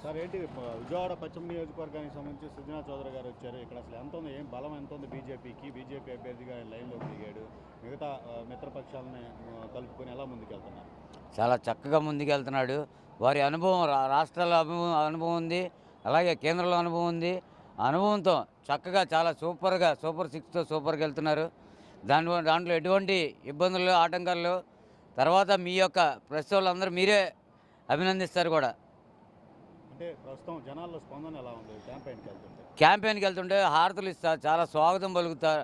Sir ఏంటి విజయవాడ పశ్చిమ నియోజకవర్గానికి సంబంధించి సుజనా చౌదరి గారు వచ్చారు. ఇక్కడ అసలు ఎంత ఉంది, ఏం బలం ఎంత ఉంది బీజేపీకి? బీజేపీ అభ్యర్థిగా ఆయన లైన్లోకి దిగాడు. మిగతా మిత్రపక్షాలని కలుపుకొని ఎలా ముందుకెళ్తున్నారు? చాలా చక్కగా ముందుకెళ్తున్నాడు. వారి అనుభవం రాష్ట్రాల అనుభవం ఉంది, అలాగే కేంద్రంలో అనుభవం ఉంది. ఆ అనుభవంతో చక్కగా చాలా సూపర్ సిక్స్తో సూపర్గా వెళ్తున్నారు. దాంట్లో ఎటువంటి ఇబ్బందులు ఆటంకాలు తర్వాత మీ యొక్క ప్రెస్ వాళ్ళందరూ మీరే అభినందిస్తారు కూడా. అంటే ప్రస్తుతం జనాల్లో స్పందన ఎలా ఉంది క్యాంపెయిన్కి వెళ్తుంటే హారతులు ఇస్తారు, చాలా స్వాగతం పలుకుతారు.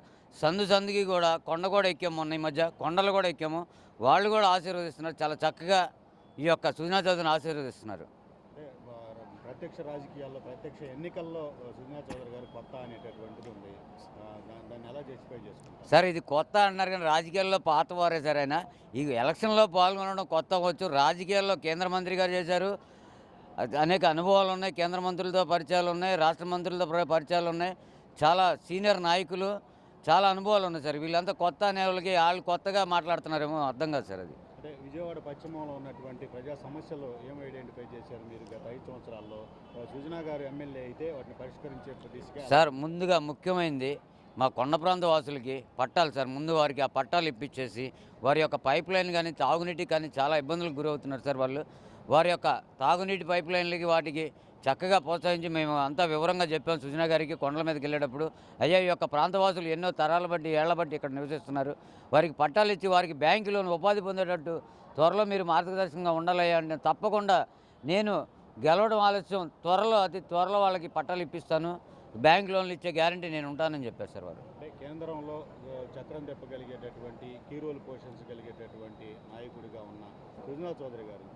సందుకి కూడా కొండ కూడా ఎక్కాము, మొన్న ఈ మధ్య కొండలు కూడా ఎక్కాము. వాళ్ళు కూడా ఆశీర్వదిస్తున్నారు. చాలా చక్కగా ఈ యొక్క సుజనా చౌదరిని ఆశీర్వదిస్తున్నారు. అంటే ప్రత్యక్ష రాజకీయాల్లో, ప్రత్యక్ష ఎన్నికల్లో సుజనా చౌదరి గారు కొత్త అనేటటువంటిది ఉంది. దాన్ని ఎలా జస్టిఫై చేసుకుంటారు సార్? ఇది కొత్త అంటున్నారు కానీ రాజకీయాల్లో పాతవారే సార్. ఆయన ఈ ఎలక్షన్లో పాల్గొనడం కొత్త అవ్వచ్చు, రాజకీయాల్లో కేంద్ర మంత్రి గారు చేశారు. అనేక అనుభవాలు ఉన్నాయి, కేంద్ర మంత్రులతో పరిచయాలు ఉన్నాయి, రాష్ట్ర మంత్రులతో పరిచయాలు ఉన్నాయి. చాలా సీనియర్ నాయకులు, చాలా అనుభవాలు ఉన్నాయి సార్. వీళ్ళంతా కొత్త అనే వాళ్ళకి వాళ్ళు కొత్తగా మాట్లాడుతున్నారేమో అర్థం కాదు సార్. అది అంటే విజయవాడ పశ్చిమంలో ఉన్నటువంటి ప్రజా సమస్యలు ఏం ఐడెంటిఫై చేశారు మీరు గత 5 సంవత్సరాల్లో? సుజనా గారు ఎమ్మెల్యే అయితే వాటిని పరిష్కరించే దిశగా సార్ ముందుగా ముఖ్యమైనది మా కొండ ప్రాంత వాసులకి పట్టాలు సార్. ముందు వారికి ఆ పట్టాలు ఇప్పించేసి వారి యొక్క పైప్ లైన్ కానీ తాగునీటికి కానీ చాలా ఇబ్బందులకు గురవుతున్నారు సార్ వాళ్ళు. వారి యొక్క తాగునీటి పైప్ లైన్లకి వాటికి చక్కగా ప్రోత్సహించి మేము అంతా వివరంగా చెప్పాం సుజనా గారికి. కొండల మీదకి వెళ్ళేటప్పుడు అయ్యా ఈ యొక్క ప్రాంతవాసులు ఎన్నో తరాల బట్టి ఏళ్ల బట్టి ఇక్కడ నివసిస్తున్నారు, వారికి పట్టాలు ఇచ్చి వారికి బ్యాంకులోని ఉపాధి పొందేటట్టు త్వరలో మీరు మార్గదర్శకంగా ఉండాలయ్యా అంటే తప్పకుండా నేను గెలవడం ఆలస్యం, అతి త్వరలో వాళ్ళకి పట్టాలు ఇప్పిస్తాను, బ్యాంక్ లోన్లు ఇచ్చే గ్యారంటీ నేను ఉంటానని చెప్పారు సార్ వారు. అంటే కేంద్రంలో చక్రం తిప్పగలిగేటటువంటి, కీ రోల్ పోషించగలిగేటటువంటి నాయకుడిగా ఉన్న సుజనా చౌదరి గారు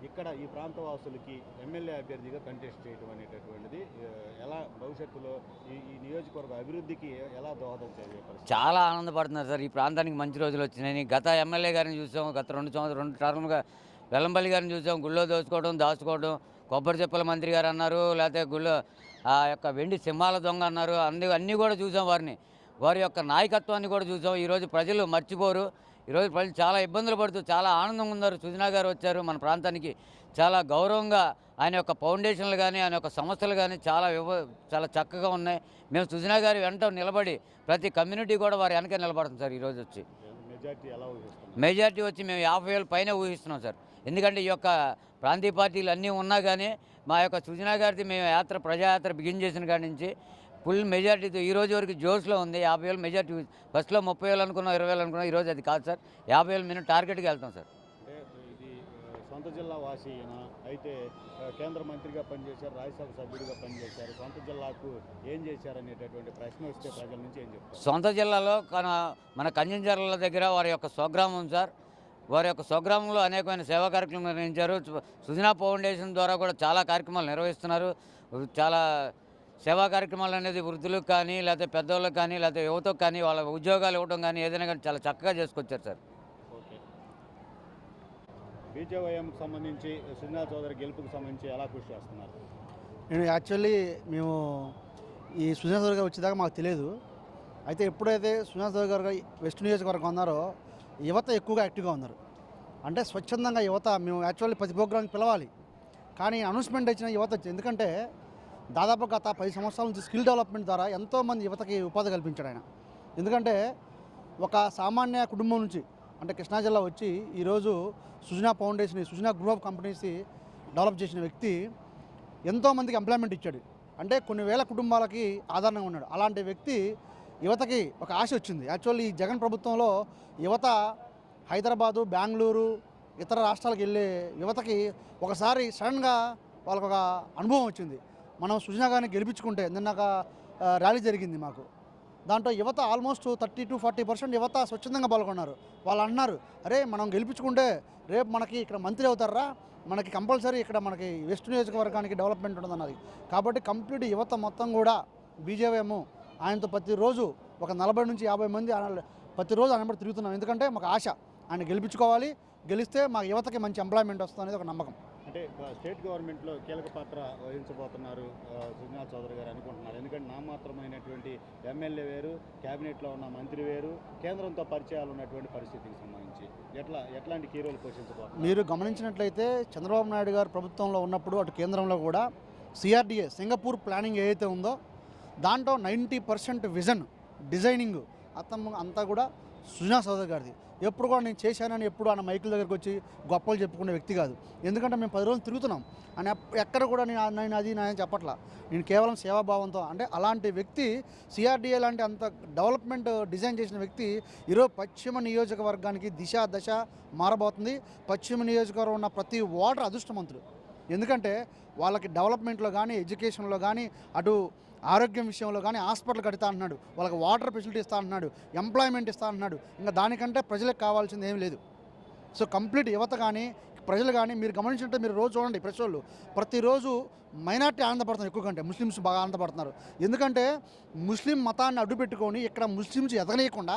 ఇక్కడ ఈ ప్రాంత వాసులకి ఎమ్మెల్యే అభ్యర్థిగా కంటెస్ట్ చేయడం అనేటటువంటిది ఎలా భవిష్యత్తులో ఈ నియోజకవర్గ అభివృద్ధికి ఎలా దోహదం చేయగలరు? చాలా ఆనందపడుతున్నారు సార్. ఈ ప్రాంతానికి మంచి రోజులు వచ్చినాయి. గత ఎమ్మెల్యే గారిని చూసాం, గత 2 టర్మ్గా వెల్లంపల్లి గారిని చూసాం. గుళ్ళో దాచుకోవడం, కొబ్బరి చెప్పల మంత్రి గారు అన్నారు, లేకపోతే గుళ్ళో ఆ యొక్క వెండి సింహాల దొంగ అన్నారు. అన్నీ కూడా చూసాం వారిని. వారి యొక్క నాయకత్వాన్ని కూడా చూసాం. ఈరోజు ప్రజలు మర్చిపోరు. ఈరోజు ప్రజలు చాలా ఇబ్బందులు పడుతూ చాలా ఆనందంగా ఉన్నారు. సుజనా గారు వచ్చారు మన ప్రాంతానికి. చాలా గౌరవంగా ఆయన యొక్క ఫౌండేషన్లు కానీ ఆయన యొక్క సంస్థలు కానీ చాలా చక్కగా ఉన్నాయి. మేము సుజనా గారి వెంట నిలబడి ప్రతి కమ్యూనిటీ కూడా వారి వెనక నిలబడుతుంది సార్. ఈరోజు వచ్చి మెజార్టీ వచ్చి మేము 50,000 పైన ఊహిస్తున్నాం సార్. ఎందుకంటే ఈ యొక్క ప్రాంతీయ పార్టీలు అన్నీ ఉన్నా కానీ మా యొక్క సుజనా గారిది మేము ప్రజాయాత్ర బిగిన్ చేసిన కాడి నుంచి ఫుల్ మెజార్టీతో ఈ రోజు వరకు జోష్లో ఉంది. 50,000 మెజార్టీ. ఫస్ట్లో 30,000 అనుకున్నాం, 20,000 అనుకున్నాం. ఈరోజు అది కాదు సార్, 50,000 మేము టార్గెట్కి వెళ్తాం సార్. అంటే ఇది సొంత జిల్లా వాసి అయితే కేంద్ర మంత్రిగా పనిచేశారు, రాజ్యసభ సభ్యుడిగా పనిచేశారు. సొంత జిల్లాకు ఏం చేశారనేటటువంటి ప్రశ్న వస్తే ప్రజల నుంచి ఏం చెప్తారు? సొంత జిల్లాలో మన కంజంజర్ల దగ్గర వారి యొక్క స్వగ్రామం సార్. వారి యొక్క స్వగ్రామంలో అనేకమైన సేవా కార్యక్రమాలు నిర్వహించారు. సుజనా ఫౌండేషన్ ద్వారా కూడా చాలా కార్యక్రమాలు నిర్వహిస్తున్నారు. చాలా సేవా కార్యక్రమాలు అనేది వృద్ధులకు కానీ, లేకపోతే పెద్దవాళ్ళకి కానీ, లేకపోతే యువతకు కానీ వాళ్ళ ఉద్యోగాలు ఇవ్వడం కానీ ఏదైనా కానీ చాలా చక్కగా చేసుకొచ్చారు సార్. ఓకే. బీజేవైఎంకి సంబంధించి సుజనా చౌదరి గెలుపుకు సంబంధించి ఎలా కృషి చేస్తున్నారు? మేము ఈ సుజనా చౌదరి గారు వచ్చేదాకా మాకు తెలియదు. అయితే ఎప్పుడైతే సుజనా చౌదరి గారు వెస్ట్ నియోజకవర్గం ఉన్నారో యువత ఎక్కువగా యాక్టివ్గా ఉన్నారు. అంటే స్వచ్ఛందంగా యువత మేము ప్రతి ప్రోగ్రాంకి పిలవాలి, కానీ అనౌన్స్మెంట్ ఇచ్చిన యువత ఎందుకంటే దాదాపు గత 10 సంవత్సరాల నుంచి స్కిల్ డెవలప్మెంట్ ద్వారా ఎంతోమంది యువతకి ఉపాధి కల్పించాడు ఆయన. ఎందుకంటే ఒక సామాన్య కుటుంబం నుంచి అంటే కృష్ణా జిల్లా వచ్చి ఈరోజు Sujana foundation, Sujana group of companies develop చేసిన వ్యక్తి ఎంతోమందికి ఎంప్లాయ్మెంట్ ఇచ్చాడు. అంటే కొన్ని వేల కుటుంబాలకి ఆధారంగా ఉన్నాడు. అలాంటి వ్యక్తి యువతకి ఒక ఆశ వచ్చింది. ఈ జగన్ ప్రభుత్వంలో యువత హైదరాబాదు, బెంగళూరు, ఇతర రాష్ట్రాలకు వెళ్ళే యువతకి ఒకసారి సడన్గా వాళ్ళకు ఒక అనుభవం వచ్చింది. మనం సుజనా గారిని గెలిపించుకుంటే నిన్న ఒక ర్యాలీ జరిగింది మాకు. దాంట్లో యువత ఆల్మోస్ట్ 30 to 40% యువత స్వచ్ఛందంగా పాల్గొన్నారు. వాళ్ళు అన్నారు, అరే మనం గెలిపించుకుంటే రేపు మనకి ఇక్కడ మంత్రి అవుతారా, మనకి కంపల్సరీ ఇక్కడ మనకి వెస్ట్ నియోజకవర్గానికి డెవలప్మెంట్ ఉంటుందన్నది. కాబట్టి కంప్లీట్ యువత మొత్తం కూడా బీజేపీ ఆయనతో ప్రతిరోజు ఒక 40 నుంచి 50 మంది ప్రతిరోజు ఆయన తిరుగుతున్నాం. ఎందుకంటే మాకు ఆశ ఆయన గెలిపించుకోవాలి, గెలిస్తే మా యువతకి మంచి ఎంప్లాయ్మెంట్ వస్తుంది అనేది ఒక నమ్మకం. అంటే స్టేట్ గవర్నమెంట్లో కీలక పాత్ర వహించబోతున్నారు సుజనా చౌదరి గారు అనుకుంటున్నారు. ఎందుకంటే నామాత్రమైనటువంటి ఎమ్మెల్యే వేరు, క్యాబినెట్లో ఉన్న మంత్రి వేరు, కేంద్రంతో పరిచయాలు ఉన్నటువంటి పరిస్థితికి సంబంధించి ఎట్లాంటి కీ రోల్ పోషించబోతున్నారు? మీరు గమనించినట్లయితే చంద్రబాబు నాయుడు గారు ప్రభుత్వంలో ఉన్నప్పుడు అటు కేంద్రంలో కూడా సిఆర్డిఏ సింగపూర్ ప్లానింగ్ ఏదైతే ఉందో దాంట్లో 90% విజన్ డిజైనింగ్ అంతా కూడా సుజనా చౌదరి గారిది. ఎప్పుడు కూడా నేను చేశానని ఎప్పుడు ఆయన మైకుల దగ్గరికి వచ్చి గొప్పలు చెప్పుకునే వ్యక్తి కాదు. ఎందుకంటే మేము 10 రోజులు తిరుగుతున్నాం అని ఎక్కడ కూడా నేను చెప్పట్లా. నేను కేవలం సేవాభావంతో అంటే అలాంటి వ్యక్తి సిఆర్డిఏ లాంటి అంత డెవలప్మెంట్ డిజైన్ చేసిన వ్యక్తి ఈరోజు పశ్చిమ నియోజకవర్గానికి దశ మారబోతుంది. పశ్చిమ నియోజకవర్గం ఉన్న ప్రతి ఓటర్ అదృష్టవంతుడు. ఎందుకంటే వాళ్ళకి డెవలప్మెంట్లో కానీ ఎడ్యుకేషన్లో కానీ అటు ఆరోగ్యం విషయంలో కానీ హాస్పిటల్ కడతా అంటున్నాడు, వాళ్ళకి వాటర్ ఫెసిలిటీ ఇస్తా అంటున్నాడు, ఎంప్లాయ్మెంట్ ఇస్తా అంటున్నాడు. ఇంకా దానికంటే ప్రజలకు కావాల్సింది ఏం లేదు. సో కంప్లీట్ యువత కానీ ప్రజలు కానీ మీరు గమనించినట్టే మీరు రోజు చూడండి ప్రెస్ వాళ్ళు ప్రతిరోజు మైనార్టీ ఆనందపడుతున్నారు ఎక్కువ కంటే ముస్లిమ్స్ బాగా ఆనందపడుతున్నారు. ఎందుకంటే ముస్లిం మతాన్ని అడ్డుపెట్టుకొని ఇక్కడ ముస్లిమ్స్ ఎదగనీయకుండా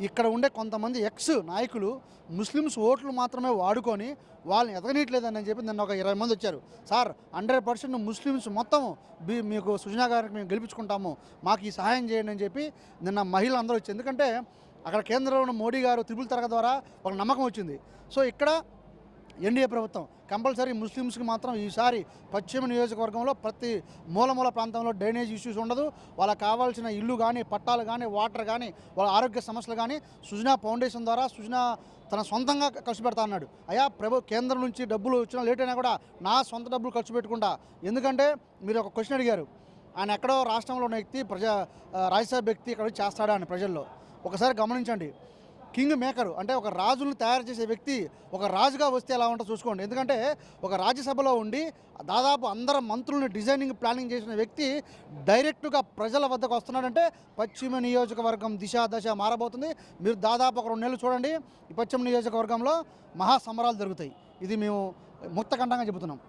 ఇక్కడ ఉండే కొంతమంది ఎక్స్ నాయకులు ముస్లిమ్స్ ఓట్లు మాత్రమే వాడుకొని వాళ్ళని ఎదగనీయట్లేదని చెప్పి నిన్న ఒక 20 మంది వచ్చారు. సార్ 100% ముస్లిమ్స్ మొత్తం మీకు సుజనా గారికి మేము గెలిపించుకుంటాము, మాకు ఈ సహాయం చేయండి అని చెప్పి నిన్న మహిళలు అందరూ వచ్చారు. ఎందుకంటే అక్కడ కేంద్రంలో ఉన్న మోడీ గారు త్రిపుల్ తరగతి ద్వారా ఒక నమ్మకం వచ్చింది. సో ఇక్కడ ఎన్డీఏ ప్రభుత్వం కంపల్సరీ ముస్లిమ్స్కి మాత్రం ఈసారి పశ్చిమ నియోజకవర్గంలో ప్రతి మూల ప్రాంతంలో డ్రైనేజ్ ఇష్యూస్ ఉండదు. వాళ్ళకి కావాల్సిన ఇల్లు కానీ పట్టాలు కానీ వాటర్ కానీ వాళ్ళ ఆరోగ్య సమస్యలు కానీ సుజనా ఫౌండేషన్ ద్వారా సుజనా తన సొంతంగా ఖర్చు పెడతా అన్నాడు. అయ్యా కేంద్రం నుంచి డబ్బులు వచ్చినా లేట్ అయినా కూడా నా సొంత డబ్బులు ఖర్చు పెట్టుకుంటా. ఎందుకంటే మీరు ఒక క్వశ్చన్ అడిగారు, ఆయన ఎక్కడో రాష్ట్రంలో ఉన్న వ్యక్తి రాజ్యసభ వ్యక్తి ఇక్కడ చేస్తాడా అని ప్రజల్లో ఒకసారి గమనించండి. కింగ్ మేకరు అంటే ఒక రాజులను తయారు చేసే వ్యక్తి ఒక రాజుగా వస్తే ఎలా ఉంటుందో చూసుకోండి. ఎందుకంటే ఒక రాజ్యసభలో ఉండి దాదాపు అందరం మంత్రులను డిజైనింగ్ ప్లానింగ్ చేసిన వ్యక్తి డైరెక్ట్గా ప్రజల వద్దకు వస్తున్నాడంటే పశ్చిమ నియోజకవర్గం దశ మారబోతుంది. మీరు దాదాపు ఒక 2 నెలలు చూడండి, ఈ పశ్చిమ నియోజకవర్గంలో మహాసమరాలు జరుగుతాయి. ఇది మేము ముక్తకంఠంగా చెబుతున్నాం.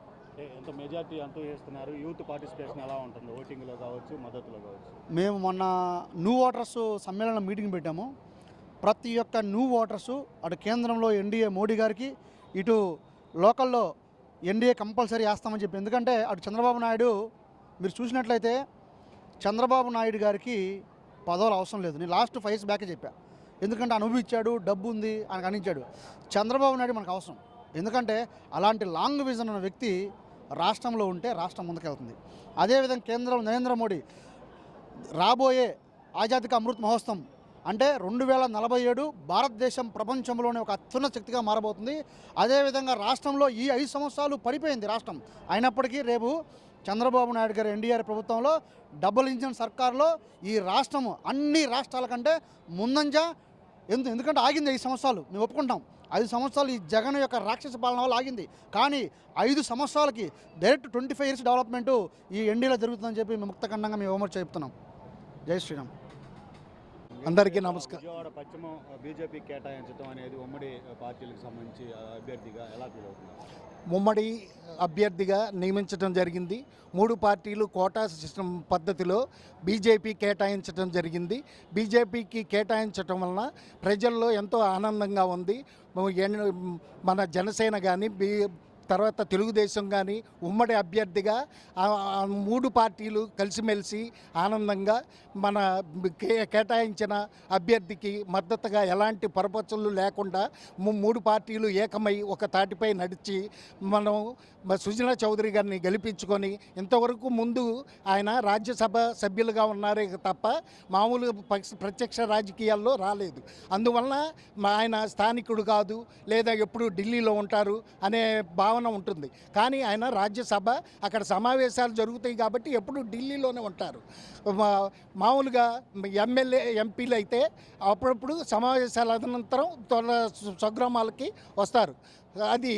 ఎంత మెజార్టీ అంటూ చేస్తున్నారు, యూత్ పార్టిసిపేషన్ ఎలా ఉంటుంది ఓటింగ్లో కావచ్చు మద్దతులో కావచ్చు? మేము మొన్న న్యూ ఓటర్స్ సమ్మేళనం మీటింగ్ పెట్టాము. ప్రతి ఒక్క న్యూ ఓటర్సు అటు కేంద్రంలో ఎన్డీఏ మోడీ గారికి ఇటు లోకల్లో ఎన్డీఏ కంపల్సరీ వేస్తామని చెప్పి. ఎందుకంటే అటు చంద్రబాబు నాయుడు మీరు చూసినట్లయితే చంద్రబాబు నాయుడు గారికి పదవులు అవసరం లేదు. నేను లాస్ట్ 5 years బ్యాకే చెప్పా. ఎందుకంటే అనుభవించాడు, డబ్బు ఉంది ఆయనకు అందించాడు. చంద్రబాబు నాయుడు మనకు అవసరం. ఎందుకంటే అలాంటి లాంగ్ విజన్ ఉన్న వ్యక్తి రాష్ట్రంలో ఉంటే రాష్ట్రం ముందుకెళ్తుంది. అదేవిధంగా కేంద్రం నరేంద్ర మోడీ రాబోయే ఆజాదీ కా అమృత్ మహోత్సవం అంటే 2047 భారతదేశం ప్రపంచంలోనే ఒక అత్యున్నత శక్తిగా మారబోతుంది. అదేవిధంగా రాష్ట్రంలో ఈ 5 సంవత్సరాలు పడిపోయింది రాష్ట్రం. అయినప్పటికీ రేపు చంద్రబాబు నాయుడు గారు ఎన్డీఆర్ ప్రభుత్వంలో డబుల్ ఇంజిన్ సర్కార్లో ఈ రాష్ట్రము అన్ని రాష్ట్రాల కంటే ముందంజ. ఎందుకంటే ఆగింది 5 సంవత్సరాలు, మేము ఒప్పుకుంటాం. 5 సంవత్సరాలు ఈ జగన్ యొక్క రాక్షస పాలన వల్ల ఆగింది. కానీ 5 సంవత్సరాలకి డైరెక్ట్ 25 years డెవలప్మెంటు ఈ ఎన్డీలో జరుగుతుందని చెప్పి మేము ముక్తఖండంగా మేము విమర్శ చెప్తున్నాం. జై శ్రీరామ్. అందరికీ నమస్కారం. విజయవాడ పశ్చిమ బీజేపీ కేటాయించడం అనేది ఉమ్మడి పార్టీలకు సంబంధించి అభ్యర్థిగా ఎలా ఫీల్ అవుతున్నారు? ఉమ్మడి అభ్యర్థిగా నియమించడం జరిగింది. 3 పార్టీలు కోటా సిస్టమ్ పద్ధతిలో బీజేపీ కేటాయించడం జరిగింది. బీజేపీకి కేటాయించడం వలన ప్రజల్లో ఎంతో ఆనందంగా ఉంది. మన జనసేన కానీ తర్వాత తెలుగుదేశం కానీ ఉమ్మడి అభ్యర్థిగా 3 పార్టీలు కలిసిమెలిసి ఆనందంగా మన కేటాయించిన అభ్యర్థికి మద్దతుగా ఎలాంటి పొరపచ్చులు లేకుండా 3 పార్టీలు ఏకమై ఒక తాటిపై నడిచి మనం సుజనా చౌదరి గారిని గెలిపించుకొని ఇంతవరకు ముందు ఆయన రాజ్యసభ సభ్యులుగా ఉన్నారే తప్ప మామూలు ప్రత్యక్ష రాజకీయాల్లో రాలేదు. అందువలన ఆయన స్థానికుడు కాదు, లేదా ఎప్పుడు ఢిల్లీలో ఉంటారు అనే భావన ఉంటుంది. కానీ ఆయన రాజ్యసభ అక్కడ సమావేశాలు జరుగుతాయి కాబట్టి ఎప్పుడు ఢిల్లీలోనే ఉంటారు. మామూలుగా ఎమ్మెల్యే ఎంపీలు అయితే అప్పుడప్పుడు సమావేశాల అనంతరం స్వగ్రామాలకి వస్తారు. అది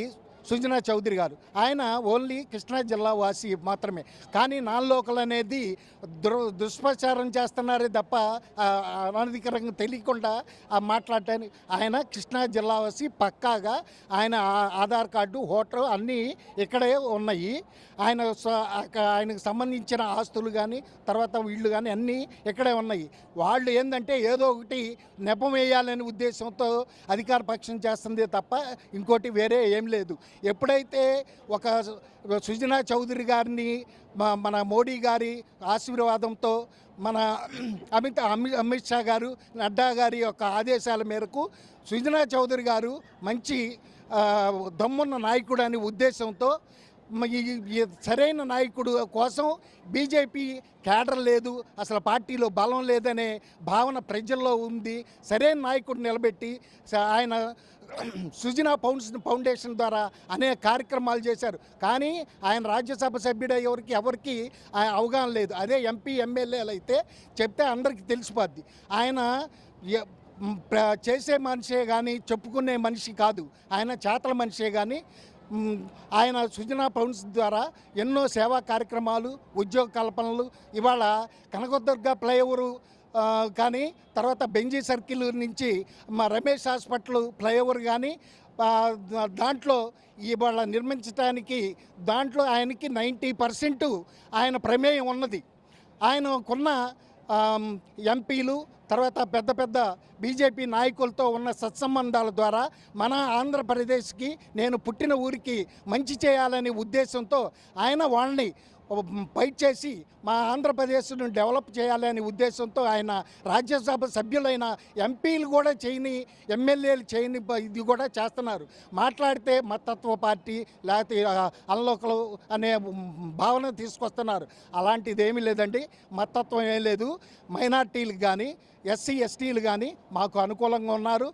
సుజనా చౌదరి గారు. ఆయన ఓన్లీ కృష్ణా జిల్లా వాసి మాత్రమే. కానీ నాన్ లోకల్ అనేది దుష్ప్రచారం చేస్తున్నారే తప్ప అనధికారంగా తెలియకుండా మాట్లాడటానికి ఆయన కృష్ణా జిల్లా వాసి పక్కాగా. ఆయన ఆధార్ కార్డు, ఓటర్ అన్నీ ఇక్కడే ఉన్నాయి. ఆయనకు సంబంధించిన ఆస్తులు కానీ తర్వాత వీళ్ళు కానీ అన్నీ ఇక్కడే ఉన్నాయి. వాళ్ళు ఏంటంటే ఏదో ఒకటి నెపం వేయాలనే ఉద్దేశంతో అధికార పక్షం చేస్తుంది తప్ప ఇంకోటి వేరే ఏం లేదు. ఎప్పుడైతే ఒక సుజనా చౌదరి గారిని మన మోడీ గారి ఆశీర్వాదంతో మన అమిత్ షా గారు, నడ్డా గారి యొక్క ఆదేశాల మేరకు సుజనా చౌదరి గారు మంచి దమ్మున్న నాయకుడు అనే ఉద్దేశంతో ఈ సరైన నాయకుడు కోసం బీజేపీ కేడర్ లేదు, అసలు పార్టీలో బలం లేదనే భావన ప్రజల్లో ఉంది. సరైన నాయకుడు నిలబెట్టి ఆయన సుజనా ఫౌండేషన్ ద్వారా అనేక కార్యక్రమాలు చేశారు. కానీ ఆయన రాజ్యసభ సభ్యుడు ఎవరికి అవగాహన లేదు. అదే ఎంపీ ఎమ్మెల్యేలు అయితే చెప్తే అందరికీ తెలిసిపోద్ది. ఆయన చేసే మనిషే కానీ చెప్పుకునే మనిషి కాదు, ఆయన చేతల మనిషే. కానీ ఆయన సుజనా ఫౌండేషన్ ద్వారా ఎన్నో సేవా కార్యక్రమాలు, ఉద్యోగ కల్పనలు, ఇవాళ కనకదుర్గ ఫ్లైఓవరు కానీ, తర్వాత బెంజీ సర్కిల్ నుంచి మా రమేష్ హాస్పిటల్ ఫ్లైఓవర్ కానీ దాంట్లో ఇవాళ నిర్మించడానికి దాంట్లో ఆయనకి 90% ఆయన ప్రమేయం ఉన్నది. ఆయనకున్న ఎంపీలు, తర్వాత పెద్ద పెద్ద బీజేపీ నాయకులతో ఉన్న సత్సంబంధాల ద్వారా మన ఆంధ్రప్రదేశ్కి, నేను పుట్టిన ఊరికి మంచి చేయాలనే ఉద్దేశంతో ఆయన వాళ్ళని ఫైట్ చేసి మా ఆంధ్రప్రదేశ్ను డెవలప్ చేయాలనే ఉద్దేశంతో ఆయన రాజ్యసభ సభ్యులైన ఎంపీలు కూడా చేయని, ఎమ్మెల్యేలు చేయని ఇది కూడా చేస్తున్నారు. మాట్లాడితే మతత్వ పార్టీ లేకపోతే అన్లోకలు అనే భావన తీసుకొస్తున్నారు. అలాంటిది ఏమీ లేదండి, మతత్వం ఏం లేదు. మైనార్టీలకు కానీ, ఎస్సీ ఎస్టీలు కానీ మాకు అనుకూలంగా ఉన్నారు.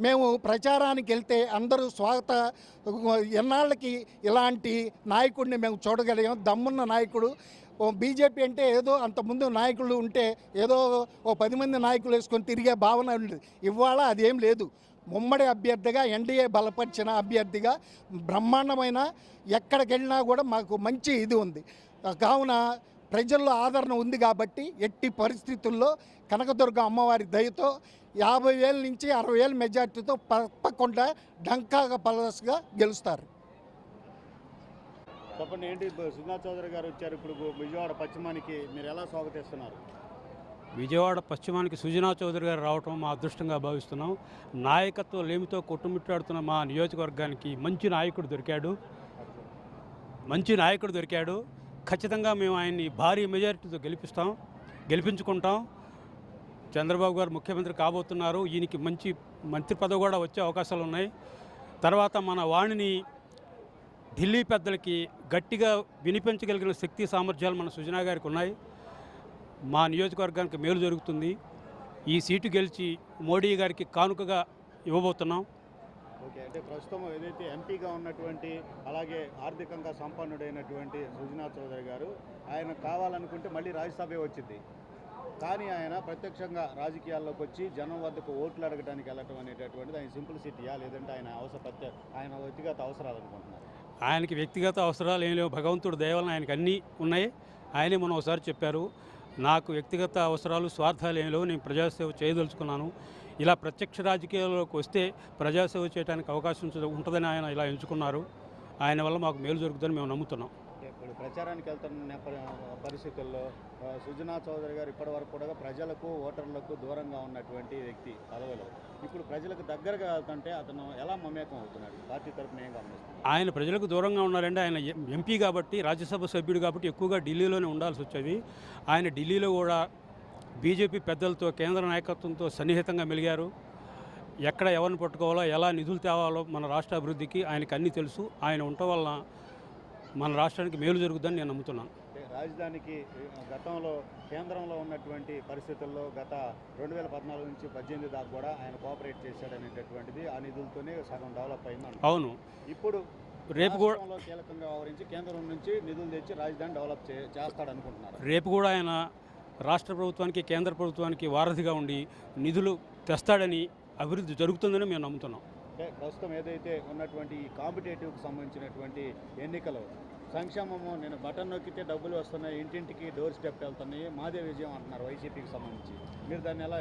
మేము ప్రచారానికి వెళ్తే అందరూ స్వాగత, ఎన్నాళ్ళకి ఇలాంటి నాయకుడిని మేము చూడగలిగాం. దమ్మున్న నాయకుడు. బీజేపీ అంటే ఏదో అంతకుముందు నాయకులు ఉంటే ఏదో 10 మంది నాయకులు వేసుకొని తిరిగే భావన ఉండేది. ఇవాళ అదేం లేదు. ఉమ్మడి అభ్యర్థిగా, ఎన్డీఏ బలపరిచిన అభ్యర్థిగా బ్రహ్మాండమైన, ఎక్కడికి వెళ్ళినా కూడా మాకు మంచి ఇది ఉంది. కావున ప్రజల్లో ఆదరణ ఉంది కాబట్టి ఎట్టి పరిస్థితుల్లో కనకదుర్గ అమ్మవారి దయతో 50,000 నుంచి 60,000 మెజార్టీతో తప్పకుండా డంకాగా పలసగా గెలుస్తారు. చెప్పండి, ఏంటి సుజనా చౌదరి గారు వచ్చారు ఇప్పుడు విజయవాడ పశ్చిమానికి, మీరు ఎలా స్వాగతిస్తున్నారు? విజయవాడ పశ్చిమానికి సుజనా చౌదరి గారు రావటం మా అదృష్టంగా భావిస్తున్నాం. నాయకత్వం లేమితో కొట్టుమిట్టాడుతున్న మా నియోజకవర్గానికి మంచి నాయకుడు దొరికాడు. ఖచ్చితంగా మేము ఆయన్ని భారీ మెజారిటీతో గెలిపించుకుంటాం. చంద్రబాబు గారు ముఖ్యమంత్రి కాబోతున్నారు. ఈయనకి మంచి మంత్రి పదవి కూడా వచ్చే అవకాశాలు ఉన్నాయి. తర్వాత మన వాణిని ఢిల్లీ పెద్దలకి గట్టిగా వినిపించగలిగిన శక్తి సామర్థ్యాలు మన సుజనా గారికి ఉన్నాయి. మా నియోజకవర్గానికి మేలు జరుగుతుంది. ఈ సీటు గెలిచి మోడీ గారికి కానుకగా ఇవ్వబోతున్నాం. ఓకే, అంటే ప్రస్తుతం ఏదైతే ఎంపీగా ఉన్నటువంటి, అలాగే ఆర్థికంగా సంపన్నుడైనటువంటి సుజనా చౌదరి గారు, ఆయన కావాలనుకుంటే మళ్ళీ రాజ్యసభ వచ్చింది. కానీ ఆయన ప్రత్యక్షంగా రాజకీయాల్లోకి వచ్చి జనం వద్దకు ఓట్లు అడగడానికి వెళ్ళటం అనేటటువంటిది ఆయన సింప్లిసిటీయా, లేదంటే ఆయన వ్యక్తిగత అవసరాలు అనుకుంటున్నారు? ఆయనకి వ్యక్తిగత అవసరాలు ఏం లేవు. భగవంతుడు దయ వలన ఆయనకి అన్నీ ఉన్నాయి. ఆయనే మనం ఒకసారి చెప్పారు, నాకు వ్యక్తిగత అవసరాలు, స్వార్థాలు ఏం లేవు, నేను ప్రజాసేవ చేయదలుచుకున్నాను. ఇలా ప్రత్యక్ష రాజకీయాల్లోకి వస్తే ప్రజాసేవ చేయడానికి అవకాశం ఉంటుందని ఆయన ఇలా ఎంచుకున్నారు. ఆయన వల్ల మాకు మేలు జరుగుతుందని మేము నమ్ముతున్నాం. ఇప్పుడు ప్రచారానికి వెళ్తున్న పరిస్థితుల్లో సుజనా చౌదరి గారు ఇప్పటివరకు కూడా ప్రజలకు, ఓటర్లకు దూరంగా ఉన్నటువంటి వ్యక్తి పదవిలో, ఇప్పుడు ప్రజలకు దగ్గరగా వెళ్తుంటే అతను ఎలా మమేకం అవుతున్నాడు? పార్టీ తరఫున ఏం గమనిస్తుంది? ఆయన ప్రజలకు దూరంగా ఉన్నారంటే ఆయన ఎంపీ కాబట్టి, రాజ్యసభ సభ్యుడు కాబట్టి ఎక్కువగా ఢిల్లీలోనే ఉండాల్సి వచ్చేది. ఆయన ఢిల్లీలో కూడా బీజేపీ పెద్దలతో, కేంద్ర నాయకత్వంతో సన్నిహితంగా మెలిగారు. ఎక్కడ ఎవరిని పట్టుకోవాలో, ఎలా నిధులు తేవాలో మన రాష్ట్ర అభివృద్ధికి ఆయనకి అన్నీ తెలుసు. ఆయన ఉండటం వలన మన రాష్ట్రానికి మేలు జరుగుతుందని నేను నమ్ముతున్నాను. రాజధానికి గతంలో కేంద్రంలో ఉన్నటువంటి పరిస్థితుల్లో గత 2014 నుంచి 18 దాకా కూడా ఆయన కోఆపరేట్ చేశాడనేటటువంటిది, ఆ నిధులతోనే సగం డెవలప్ అయింది. అవును. ఇప్పుడు రేపు కూడా కీలకంగా వ్యవహరించి కేంద్రం నుంచి నిధులు తెచ్చి రాజధాని డెవలప్ చేస్తాడనుకుంటున్నారు. రేపు కూడా ఆయన రాష్ట్ర ప్రభుత్వానికి, కేంద్ర ప్రభుత్వానికి వారధిగా ఉండి నిధులు తెస్తాడని, అభివృద్ధి జరుగుతుందని మేము నమ్ముతున్నాం. ప్రస్తుతం ఏదైతే ఉన్నటువంటి ఈ కాంపిటేటివ్కి సంబంధించినటువంటి ఎన్నికలు, సంక్షేమము, నేను బటన్ నొక్కితే డబ్బులు వస్తున్నాయి, ఇంటింటికి డోర్ స్టెప్ వెళ్తున్నాయి, మాదే విజయం అంటున్నారు వైసీపీకి సంబంధించి. మీరు దాన్ని ఎలా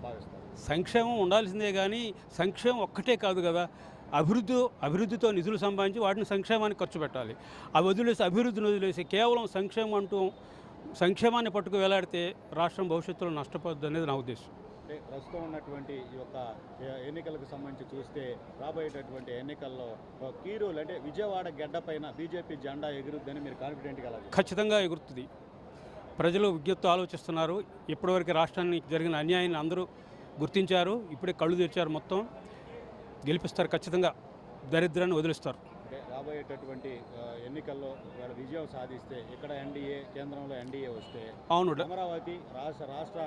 భావిస్తారు? సంక్షేమం ఉండాల్సిందే కానీ సంక్షేమం ఒక్కటే కాదు కదా. అభివృద్ధితో నిధులు సంపాదించి వాటిని సంక్షేమానికి ఖర్చు పెట్టాలి. అవి వదిలేసి, అభివృద్ధిని వదిలేసి కేవలం సంక్షేమం అంటూ సంక్షేమాన్ని పట్టుకు వేలాడితే రాష్ట్రం భవిష్యత్తులో నష్టపోద్ది అనేది నా ఉద్దేశం. ప్రస్తుతం ఉన్నటువంటి ఈ యొక్క ఎన్నికలకు సంబంధించి చూస్తే, రాబోయేటటువంటి ఎన్నికల్లో కీరోలు అంటే విజయవాడ గడ్డ పైన బీజేపీ జెండా ఎగురుద్దని మీరు కాన్ఫిడెంట్గా? ఖచ్చితంగా ఎగురుతుంది. ప్రజలు విజ్ఞప్తితో ఆలోచిస్తున్నారు. ఇప్పటివరకు రాష్ట్రానికి జరిగిన అన్యాయాన్ని అందరూ గుర్తించారు. ఇప్పుడే కళ్ళు తెరిచారు. మొత్తం గెలిపిస్తారు, ఖచ్చితంగా దరిద్రాన్ని వదిలిస్తారు. రాబోయేటటువంటి ఎన్నికల్లో వాళ్ళ విజయం సాధిస్తే ఇక్కడ ఎన్డీఏ, కేంద్రంలో ఎన్డీఏ వస్తే అవును అమరావతి రాష్ట్ర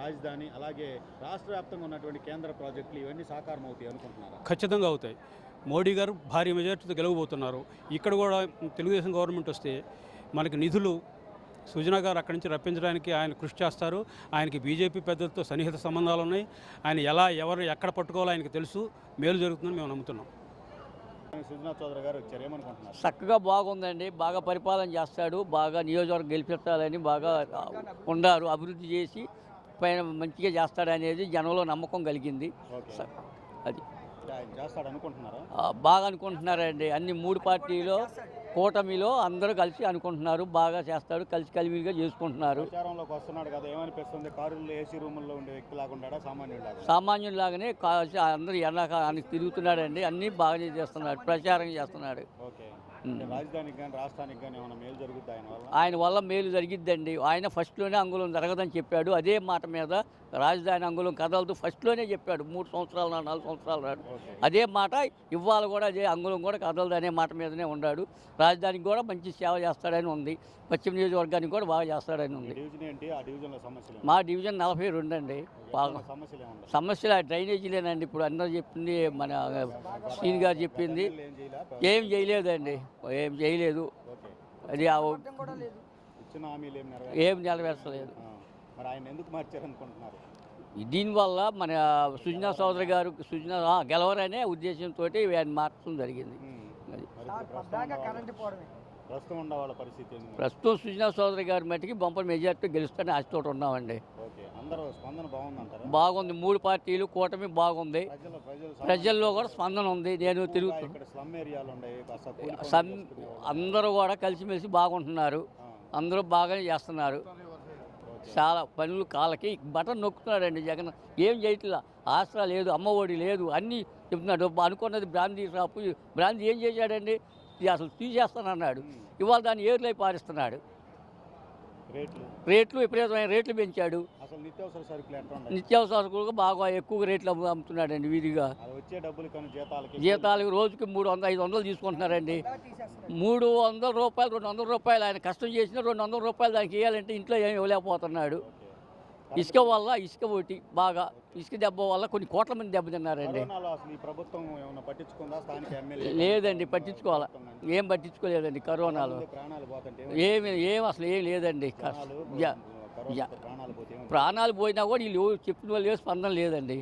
రాజధాని అలాగే రాష్ట్ర వ్యాప్తంగా ఉన్నటువంటి కేంద్ర ప్రాజెక్టులు ఇవన్నీ సాకారం అవుతాయి అనుకుంటున్నారా? ఖచ్చితంగా అవుతాయి. మోడీ గారు భారీ మెజార్టీతో గెలవబోతున్నారు. ఇక్కడ కూడా తెలుగుదేశం గవర్నమెంట్ వస్తే మనకి నిధులు సుజనా గారు అక్కడి నుంచి రప్పించడానికి ఆయన కృషి చేస్తారు. ఆయనకి బీజేపీ పెద్దలతో సన్నిహిత సంబంధాలు ఉన్నాయి. ఆయన ఎవరు ఎక్కడ పట్టుకోవాలో ఆయనకి తెలుసు. మేలు జరుగుతుందని మేము నమ్ముతున్నాం. సుజనా చౌదరి గారు వచ్చారు, ఏమనుకుంటున్నారు? చక్కగా బాగుందండి. బాగా పరిపాలన చేస్తాడు. బాగా నియోజకవర్గం గెలిపించాలని బాగా ఉండారు. అభివృద్ధి చేసి పైన మంచిగా చేస్తాడనేది జనంలో నమ్మకం కలిగింది. ఓకే, అది ఆయన చేస్తాడు అనుకుంటున్నారా? బాగా అనుకుంటున్నారండి. అన్ని 3 పార్టీలో కూటమిలో అందరూ కలిసి అనుకుంటున్నారు. బాగా చేస్తాడు, కలిసి కలివిగా చేసుకుంటున్నారు. ప్రచారంలోకి వస్తున్నాడు కదా, ఏమనిపిస్తుంది? కారుల్లో ఏసీ రూముల్లో ఉండే వ్యక్తి లాగా సామాన్యుడు సామాన్యులాగానే కాల్సి అందరూ ఎండాకాలానికి తిరుగుతున్నాడండి. అన్నీ బాగానే చేస్తున్నాడు, ప్రచారం చేస్తున్నాడు. ఓకే, రాజధానికి కానీ రాష్ట్రానికి కానీ ఏమైనా మేలు జరుగుద్ది ఆయన వల్ల? ఆయన వల్ల మేలు జరిగిద్దండి. ఆయన ఫస్ట్లోనే అంగుళం జరగదని చెప్పాడు. అదే మాట మీద రాజధాని అంగుళం కదలదు ఫస్ట్లోనే చెప్పాడు. 3 సంవత్సరాలు 4 సంవత్సరాలు నాడు అదే మాట. ఇవాళ కూడా అదే అంగుళం కూడా కదలదు అనే మాట మీదనే ఉన్నాడు. రాజధానికి కూడా మంచి సేవ చేస్తాడని ఉంది. పశ్చిమ నియోజకవర్గానికి కూడా బాగా చేస్తాడని ఉంది. డివిజన్ ఏంటి? ఆ డివిజన్లో సమస్యలు మా డివిజన్ 42 అండి. బాగా సమస్యలు ఏముండవు. సమస్యలు డ్రైనేజీలేనండి. ఇప్పుడు అందరూ చెప్పింది మన సీన్ గారు చెప్పింది ఏం చేయాలా? ఏం చేయలేదండి, ఏం చేయలేదు. ఓకే, అది ఇచ్చిన హామీలు ఏం నెరవేర్చలేదు. మరి ఆయన ఎందుకు మార్చారు అనుకుంటున్నారు? దీనివల్ల మన సుజనా చౌదరి గారు గెలవరనే ఉద్దేశంతో ఆయన మార్చడం జరిగింది. అది ప్రస్తుతం ఉన్న వాళ్ళ పరిస్థితి ఏంది? ప్రస్తుతం సుజనా చౌదరి గారి మట్టికి బంపర్ మెజార్టీ గెలుస్తానే ఆశతో ఉన్నామండి. ఓకే, అందరూ స్పందన బాగుందంటారా? బాగుంది. 3 పార్టీలు కూటమి బాగుంది. ప్రజల్లో కూడా స్పందన ఉంది. నేను తిరుగుతున్నాను. ఇక్కడ స్లమ్ ఏరియాలు ఉన్నాయి, కాస్త కూలి పనులు అందరూ కూడా కలిసిమెలిసి బాగుంటున్నారు. అందరూ బాగానే చేస్తున్నారు. చాలా పనులు కాళ్ళకి బటన్ నొక్కుతున్నాడండి జగన్. ఏం చేయట్లా. ఆసరా లేదు, అమ్మఒడి లేదు, అన్నీ చెప్తున్నాడు. అనుకున్నది బ్రాందీ షాపు, బ్రాందీ ఏం చేశాడండి? ఇది అసలు తీసేస్తానన్నాడు. ఇవాళ దాన్ని ఏర్లై పారిస్తున్నాడు. రేట్లు విపరీతమైన రేట్లు పెంచాడు. అసలు నిత్యావసర సరుకులు ఎంత ఉన్నాయి? నిత్యావసర సరుకులు బాగా ఎక్కువ రేట్లు అమ్ముతున్నాడండి విధిగా. వచ్చే డబ్బులు కానీ జీతాలకు రోజుకి 300-500 తీసుకుంటున్నారండి. 300 రూపాయలు 200 రూపాయలు ఆయన కష్టం చేసిన 200 రూపాయలు దానికి ఇవ్వాలంటే ఇంట్లో ఏమి ఇవ్వలేకపోతున్నాడు. ఇసుక వల్ల ఇసుక ఒకటి బాగా ఇసుక దెబ్బ వల్ల కొన్ని కోట్ల మంది దెబ్బతిన్నారండి. లేదండి, పట్టించుకోవాలా. ఏం పట్టించుకోలేదండి కరోనాలో. ఏం అసలు ఏం లేదండి. ప్రాణాలు పోయినా కూడా వీళ్ళు చెప్పిన వాళ్ళు స్పందన లేదండి.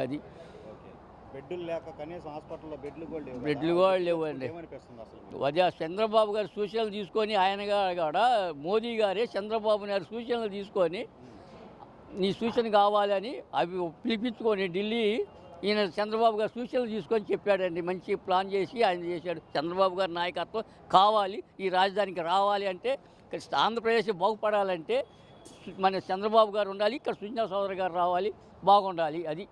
అది బెడ్లు కూడా లేవండి. అదే చంద్రబాబు గారి సూచనలు తీసుకొని ఆయన కూడా మోదీ గారే చంద్రబాబు గారి సూచనలు తీసుకొని నీ సూచన కావాలని అవి పిలిపించుకొని ఢిల్లీ ఈయన చంద్రబాబు గారు సూచనలు తీసుకొని చెప్పాడండి. మంచి ప్లాన్ చేసి ఆయన చేశాడు. చంద్రబాబు గారి నాయకత్వం కావాలి, ఈ రాజధానికి రావాలి అంటే, ఆంధ్రప్రదేశ్ బాగుపడాలంటే మన చంద్రబాబు గారు ఉండాలి, ఇక్కడ సుజనా చౌదరి గారు రావాలి, బాగుండాలి. అది